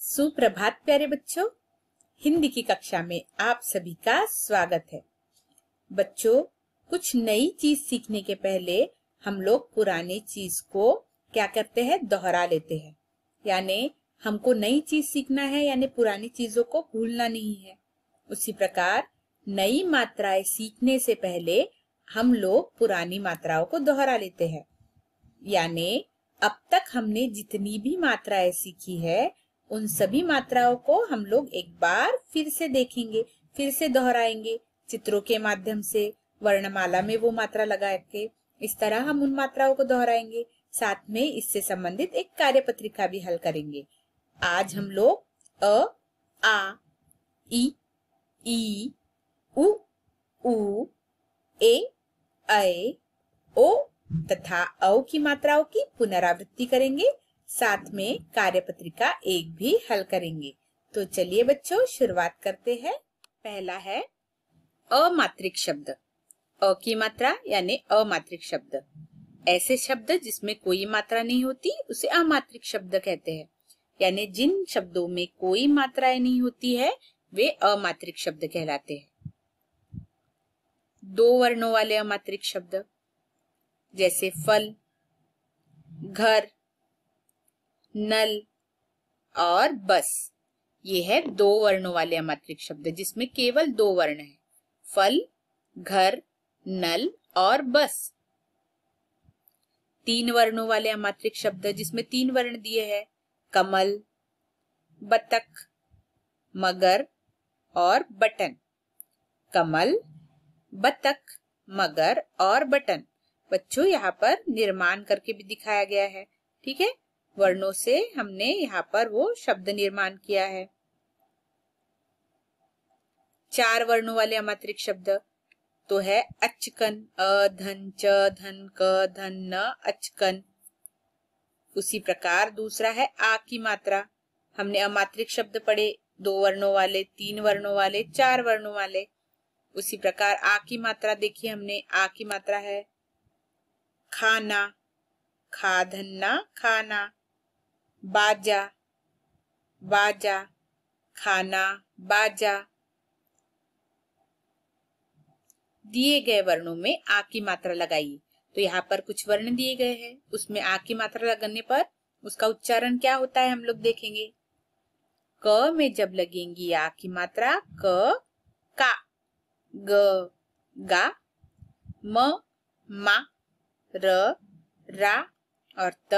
सुप्रभात प्यारे बच्चों, हिंदी की कक्षा में आप सभी का स्वागत है। बच्चों, कुछ नई चीज सीखने के पहले हम लोग पुरानी चीज को क्या करते हैं, दोहरा लेते हैं। यानी हमको नई चीज सीखना है, यानी पुरानी चीजों को भूलना नहीं है। उसी प्रकार नई मात्राएं सीखने से पहले हम लोग पुरानी मात्राओं को दोहरा लेते हैं। यानी अब तक हमने जितनी भी मात्राएं सीखी है, उन सभी मात्राओं को हम लोग एक बार फिर से देखेंगे, फिर से दोहराएंगे, चित्रों के माध्यम से, वर्णमाला में वो मात्रा लगा के। इस तरह हम उन मात्राओं को दोहराएंगे। साथ में इससे संबंधित एक कार्यपत्रिका भी हल करेंगे। आज हम लोग अ, आ, ई, उ, ए, ऐ, ओ तथा औ की मात्राओं की पुनरावृत्ति करेंगे। साथ में कार्यपत्रिका एक भी हल करेंगे। तो चलिए बच्चों, शुरुआत करते हैं। पहला है अमात्रिक शब्द। अ की मात्रा यानी अमात्रिक शब्द। ऐसे शब्द जिसमें कोई मात्रा नहीं होती उसे अमात्रिक शब्द कहते हैं। यानी जिन शब्दों में कोई मात्राएं नहीं होती है वे अमात्रिक शब्द कहलाते हैं। दो वर्णों वाले अमात्रिक शब्द जैसे फल, घर, नल और बस, ये है दो वर्णों वाले अमात्रिक शब्द जिसमें केवल दो वर्ण हैं, फल, घर, नल और बस। तीन वर्णों वाले अमात्रिक शब्द जिसमें तीन वर्ण दिए हैं, कमल, बतख, मगर और बटन। कमल, बतख, मगर और बटन। बच्चों, यहाँ पर निर्माण करके भी दिखाया गया है। ठीक है, वर्णों से हमने यहाँ पर वो शब्द निर्माण किया है। चार वर्णों वाले अमात्रिक शब्द तो है अचकन, अ, धन, च, धन, क, धन, न, अचकन। उसी प्रकार दूसरा है आ की मात्रा। हमने अमात्रिक शब्द पढ़े, दो वर्णों वाले, तीन वर्णों वाले, चार वर्णों वाले। उसी प्रकार आ की मात्रा देखिए हमने, आ की मात्रा है खाना, खा, धन्ना, खाना। बाजा, बाजा, खाना, बाजा। दिए गए वर्णों में आ की मात्रा लगाइए। तो यहाँ पर कुछ वर्ण दिए गए हैं, उसमें आ की मात्रा लगाने पर उसका उच्चारण क्या होता है हम लोग देखेंगे। क में जब लगेंगी आ की मात्रा, क, का, ग, गा, म, मा, र, रा और त,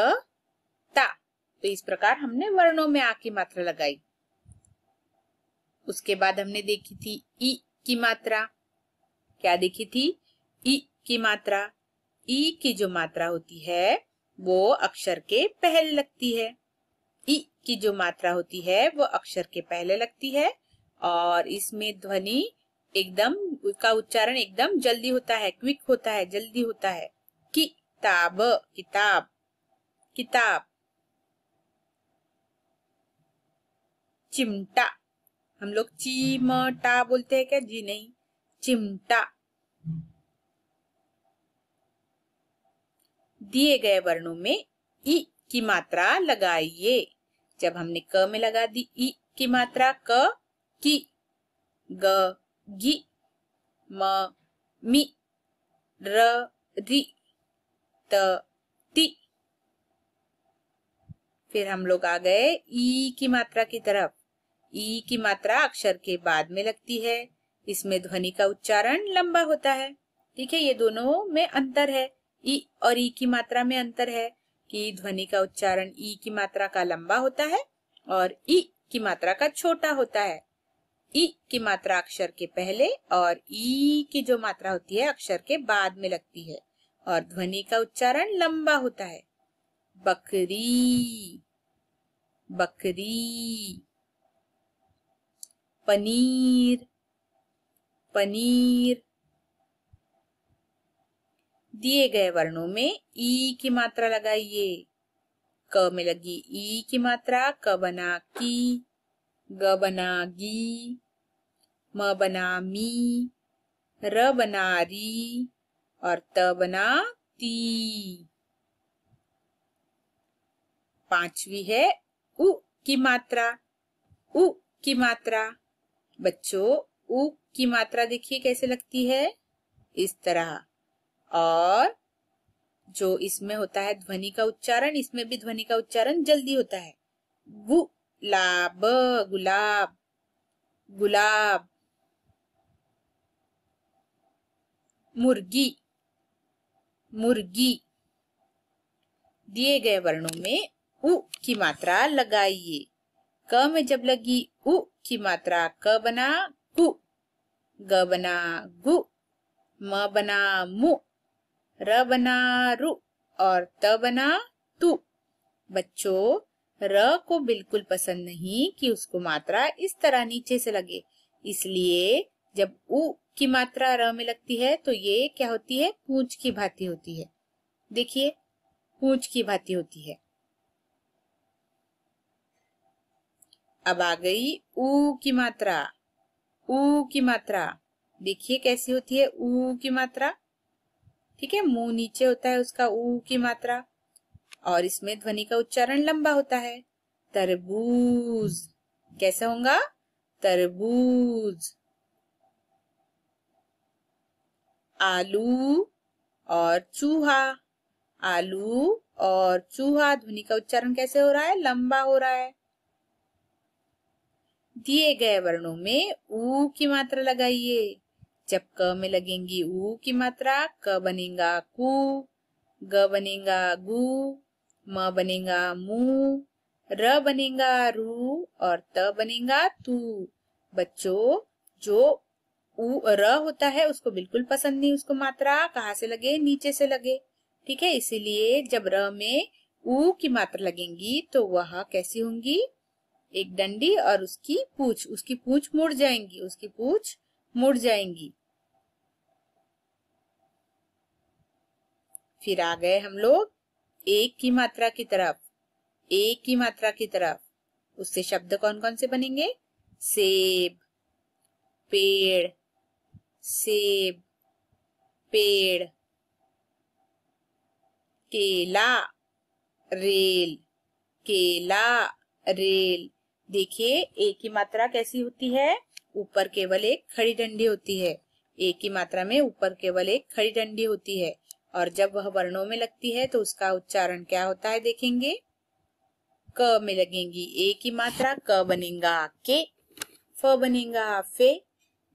ता। तो इस प्रकार हमने वर्णों में आ की मात्रा लगाई। उसके बाद हमने देखी थी ई की मात्रा। क्या देखी थी? ई की मात्रा। ई की जो मात्रा होती है वो अक्षर के पहले लगती है। ई की जो मात्रा होती है वो अक्षर के पहले लगती है और इसमें ध्वनि एकदम, उसका उच्चारण एकदम जल्दी होता है, क्विक होता है, जल्दी होता है। किताब, किताब, किताब। चिमटा, हम लोग चीमटा बोलते हैं क्या? जी नहीं, चिमटा। दिए गए वर्णों में ई की मात्रा लगाइए। जब हमने क में लगा दी ई की मात्रा, क, की, ग, गी, म, मी, र, री, त, ती। फिर हम लोग आ गए ई की मात्रा की तरफ। ई की मात्रा अक्षर के बाद में लगती है। इसमें ध्वनि का उच्चारण लंबा होता है। ठीक है, ये दोनों में अंतर है। ई और ई की मात्रा में अंतर है कि ध्वनि का उच्चारण ई की मात्रा का लंबा होता है और ई की मात्रा का छोटा होता है। ई की मात्रा अक्षर के पहले और ई की जो मात्रा होती है अक्षर के बाद में लगती है और ध्वनि का उच्चारण लंबा होता है। बकरी, बकरी। पनीर, पनीर। दिए गए वर्णों में ई की मात्रा लगाइए। क में लगी ई की मात्रा, क बना की, ग बना गी, म बना मी, र बना री और त बना ती। पांचवी है उ की मात्रा। उ की मात्रा। बच्चों उ की मात्रा देखिए कैसे लगती है, इस तरह। और जो इसमें होता है ध्वनि का उच्चारण, इसमें भी ध्वनि का उच्चारण जल्दी होता है। गुलाब, गुलाब, गुलाब। मुर्गी, मुर्गी। दिए गए वर्णों में उ की मात्रा लगाइए। क में जब लगी उ की मात्रा, क बना कु, ग बना गु, म बना मु, र बना रु और त बना तु। बच्चों र को बिल्कुल पसंद नहीं कि उसको मात्रा इस तरह नीचे से लगे, इसलिए जब उ की मात्रा र में लगती है तो ये क्या होती है, पूंछ की भांति होती है। देखिए पूंछ की भांति होती है। अब आ गई ऊ की मात्रा। ऊ की मात्रा देखिए कैसी होती है, ऊ की मात्रा। ठीक है, मुंह नीचे होता है उसका, ऊ की मात्रा। और इसमें ध्वनि का उच्चारण लंबा होता है। तरबूज कैसा होगा, तरबूज। आलू और चूहा, आलू और चूहा। ध्वनि का उच्चारण कैसे हो रहा है, लंबा हो रहा है। दिए गए वर्णों में ऊ की मात्रा लगाइए। जब क में लगेंगी ऊ की मात्रा, क बनेगा कु, ग बनेगा गु, म बनेगा मु, र बनेगा रू और त बनेगा तू। बच्चों जो ऊ र होता है उसको बिल्कुल पसंद नहीं, उसको मात्रा कहाँ से लगे, नीचे से लगे। ठीक है, इसीलिए जब र में ऊ की मात्रा लगेंगी तो वह कैसी होंगी, एक डंडी और उसकी पूंछ मुड़ जाएंगी, उसकी पूंछ मुड़ जाएंगी। फिर आ गए हम लोग एक की मात्रा की तरफ। एक की मात्रा की तरफ उससे शब्द कौन कौन से बनेंगे, सेब, पेड़, सेब, पेड़। केला, रेल, केला, रेल। देखिए एक की मात्रा कैसी होती है, ऊपर केवल एक खड़ी डंडी होती है। एक की मात्रा में ऊपर केवल एक खड़ी डंडी होती है, और जब वह वर्णों में लगती है तो उसका उच्चारण क्या होता है देखेंगे। क में लगेंगी ए की मात्रा, क बनेगा के, फ बनेगा फे,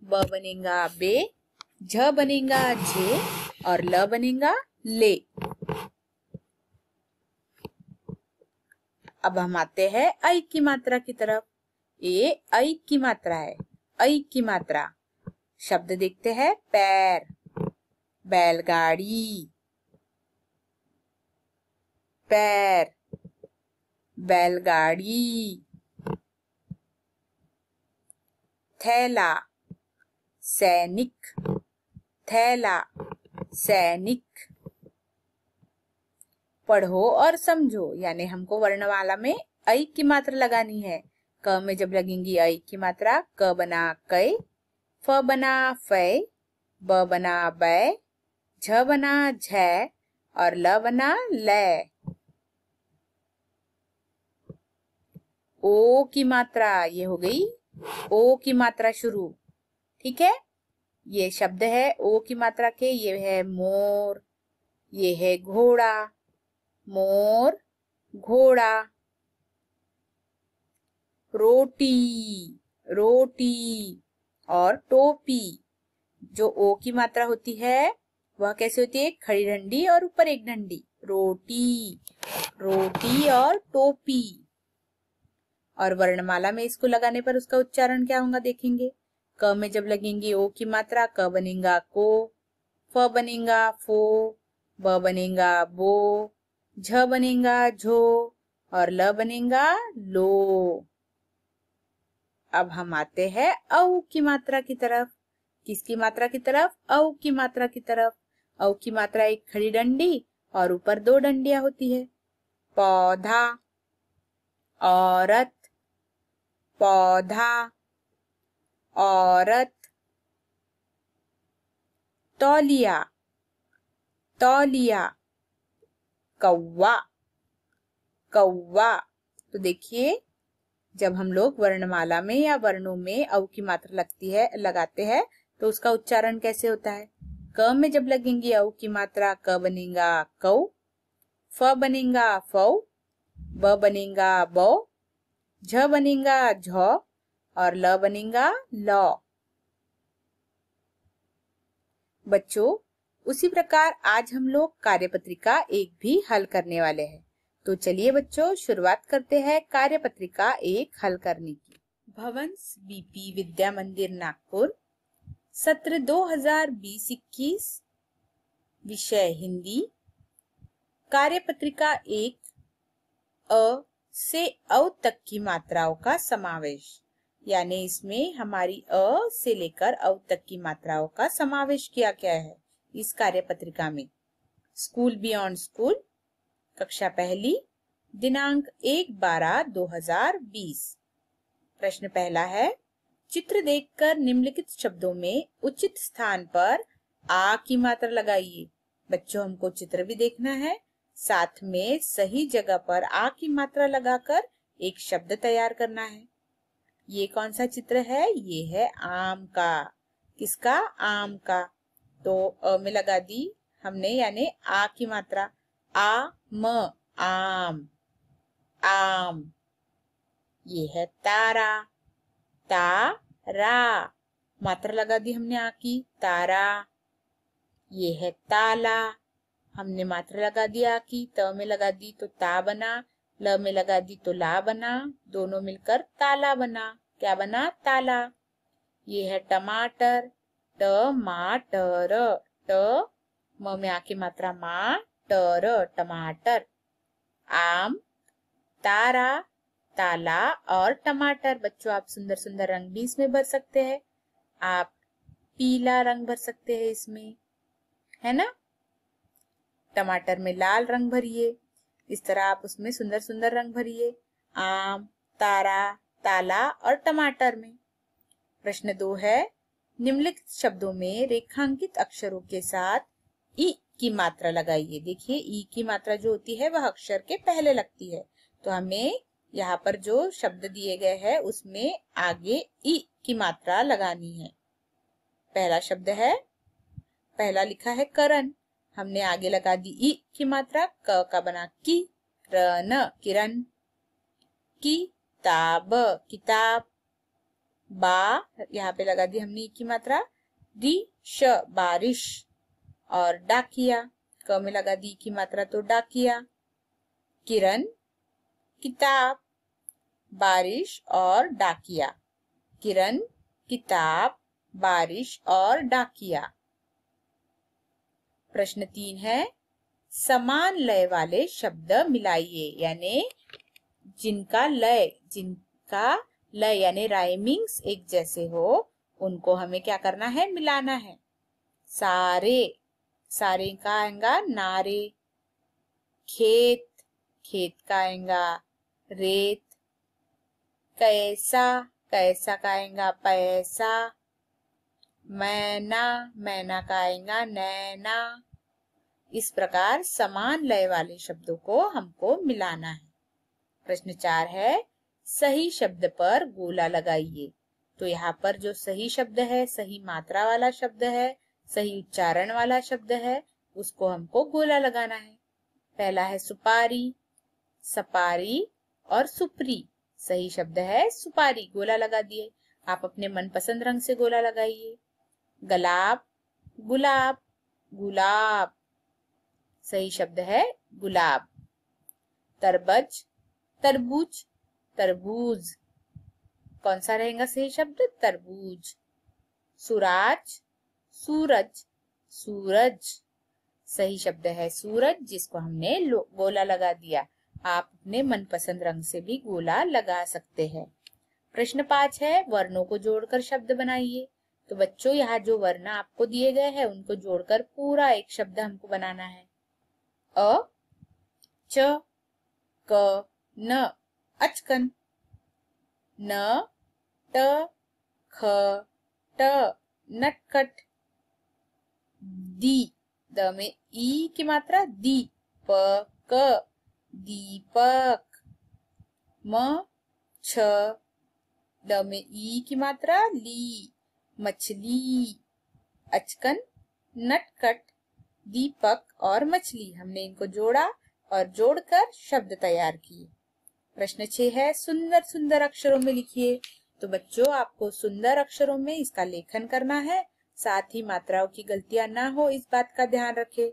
ब बनेगा बे, झ बनेगा झे और ल बनेगा ले। अब हम आते हैं ऐ की मात्रा की तरफ। ये ऐ की मात्रा है, ऐ की मात्रा। शब्द देखते हैं, पैर, बैलगाड़ी, पैर, बैलगाड़ी। थैला, सैनिक, थैला, सैनिक। पढ़ो और समझो, यानी हमको वर्णमाला में ऐ की मात्रा लगानी है। क में जब लगेंगी ऐ की मात्रा, क बना कै, फ बना फै, ब बना बै, झ बना झै और ल बना लै। ओ की मात्रा, ये हो गई ओ की मात्रा शुरू। ठीक है, ये शब्द है ओ की मात्रा के। ये है मोर, ये है घोड़ा, मोर, घोड़ा। रोटी, रोटी और टोपी। जो ओ की मात्रा होती है वह कैसे होती है, खड़ी डंडी और ऊपर एक डंडी। रोटी, रोटी और टोपी। और वर्णमाला में इसको लगाने पर उसका उच्चारण क्या होगा देखेंगे। क में जब लगेंगी ओ की मात्रा, क बनेगा को, फ बनेगा फो, ब बनेगा बो, झ बनेगा झो और ल बनेगा लो। अब हम आते हैं औ की मात्रा की तरफ। किसकी मात्रा की तरफ, औ की मात्रा की तरफ। औ की मात्रा एक खड़ी डंडी और ऊपर दो डंडियां होती है। पौधा, औरत, पौधा, औरत। तौलिया, तौलिया। कौवा, कौवा। तो देखिए जब हम लोग वर्णमाला में या वर्णों में औ की मात्रा लगाते हैं तो उसका उच्चारण कैसे होता है? क में जब लगेंगी औ की मात्रा क बनेगा कौ, फ बनेगा फौ, ब बनेगा बौ, झ बनेगा झौ और ल बनेगा लौ। बच्चों, उसी प्रकार आज हम लोग कार्यपत्रिका 1 भी हल करने वाले हैं। तो चलिए बच्चों, शुरुआत करते हैं कार्यपत्रिका 1 हल करने की। भवंस बीपी विद्या मंदिर नागपुर, सत्र 2020-21, विषय हिंदी। कार्यपत्रिका 1 अ से औ तक की मात्राओं का समावेश, यानी इसमें हमारी अ से लेकर औ तक की मात्राओं का समावेश किया गया है इस कार्यपत्रिका में। स्कूल बियॉन्ड स्कूल, कक्षा पहली, दिनांक 1/12/2020। प्रश्न पहला है, चित्र देखकर निम्नलिखित शब्दों में उचित स्थान पर आ की मात्रा लगाइए। बच्चों, हमको चित्र भी देखना है, साथ में सही जगह पर आ की मात्रा लगाकर एक शब्द तैयार करना है। ये कौन सा चित्र है? ये है आम का। किसका? आम का। तो अ में लगा दी हमने, यानी आ की मात्रा। आ म, आम, आम। ये है तारा, तारा, मात्रा लगा दी हमने आ की, तारा। ये है ताला, हमने मात्रा लगा दी आ की, त में लगा दी तो ता बना, ल में लगा दी तो ला बना, दोनों मिलकर ताला बना। क्या बना? ताला। ये है टमाटर, टमाटर, ट म में आ की मात्रा मा, टर, टमाटर। आम, तारा, ताला और टमाटर। बच्चों, आप सुंदर सुंदर रंग भी इसमें भर सकते हैं। आप पीला रंग भर सकते हैं इसमें, है ना? टमाटर में लाल रंग भरिए। इस तरह आप उसमें सुंदर सुंदर रंग भरिए, आम, तारा, ताला और टमाटर में। प्रश्न 2 है, निम्नलिखित शब्दों में रेखांकित अक्षरों के साथ ई की मात्रा लगाइए। देखिए, ई की मात्रा जो होती है वह अक्षर के पहले लगती है, तो हमें यहाँ पर जो शब्द दिए गए हैं उसमें आगे ई की मात्रा लगानी है। पहला शब्द है, पहला लिखा है करण, हमने आगे लगा दी ई की मात्रा, क का बना की, रन, किरण। किताब, किताब। बा, यहाँ पे लगा दी हमने ई की मात्रा, रिश, बारिश। और डाकिया, क में लगा दी की मात्रा तो डाकिया। किरण, किताब, बारिश और डाकिया। किरण, किताब, बारिश और डाकिया। प्रश्न 3 है, समान लय वाले शब्द मिलाइए, यानी जिनका लय यानी राइमिंग्स एक जैसे हो, उनको हमें क्या करना है? मिलाना है। सारे, सारे का आएगा नारे। खेत, खेत का आएगा रेत। कैसा, कैसा का आएगा पैसा। मैना, मैना का आएगा नैना। इस प्रकार समान लय वाले शब्दों को हमको मिलाना है। प्रश्न 4 है, सही शब्द पर गोला लगाइए। तो यहाँ पर जो सही शब्द है, सही मात्रा वाला शब्द है, सही उच्चारण वाला शब्द है, उसको हमको गोला लगाना है। पहला है सुपारी, सपारी और सुपरी। सही शब्द है सुपारी, गोला लगा दिए। आप अपने मनपसंद रंग से गोला लगाइए। गुलाब, गुलाब, गुलाब। सही शब्द है गुलाब। तरबज, तरबूज, तरबूज। कौन सा रहेगा सही शब्द? तरबूज। सुराज, सूरज, सूरज। सही शब्द है सूरज, जिसको हमने गोला लगा दिया। आप अपने मनपसंद रंग से भी गोला लगा सकते हैं। प्रश्न 5 है, वर्णों को जोड़कर शब्द बनाइए। तो बच्चों, यहाँ जो वर्ण आपको दिए गए हैं उनको जोड़कर पूरा एक शब्द हमको बनाना है। अ, च, क, न, अचकन। न, ट, ख, ट, नटखट। दी, द में ई की मात्रा दीपक, दीपक। म, छ, ड में ई की मात्रा ली, मछली, अचकन, नटखट, दीपक और मछली। हमने इनको जोड़ा और जोड़कर शब्द तैयार किए। प्रश्न 6 है, सुंदर सुंदर अक्षरों में लिखिए। तो बच्चों आपको सुंदर अक्षरों में इसका लेखन करना है, साथ ही मात्राओं की गलतियां ना हो इस बात का ध्यान रखें।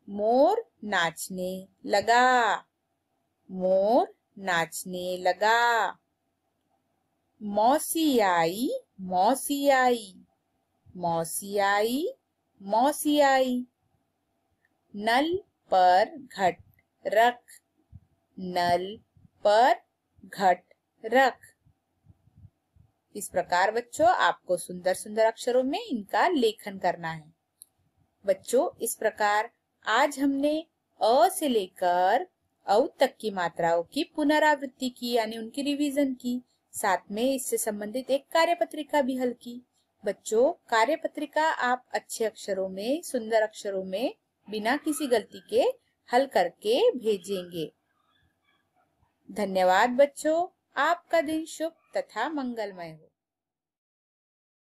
मोर नाचने लगा, मोर नाचने लगा। मौसी आई, मौसी आई, मौसी आई, मौसी आई। नल पर घट रख, नल पर घट रख। इस प्रकार बच्चों आपको सुंदर सुंदर अक्षरों में इनका लेखन करना है। बच्चों इस प्रकार आज हमने अ से लेकर औ तक की मात्राओं की पुनरावृत्ति की, यानी उनकी रिवीजन की। साथ में इससे संबंधित एक कार्यपत्रिका भी हल की। बच्चों कार्यपत्रिका आप अच्छे अक्षरों में, सुंदर अक्षरों में, बिना किसी गलती के हल करके भेजेंगे। धन्यवाद बच्चों, आपका दिन शुभ तथा मंगलमय हो।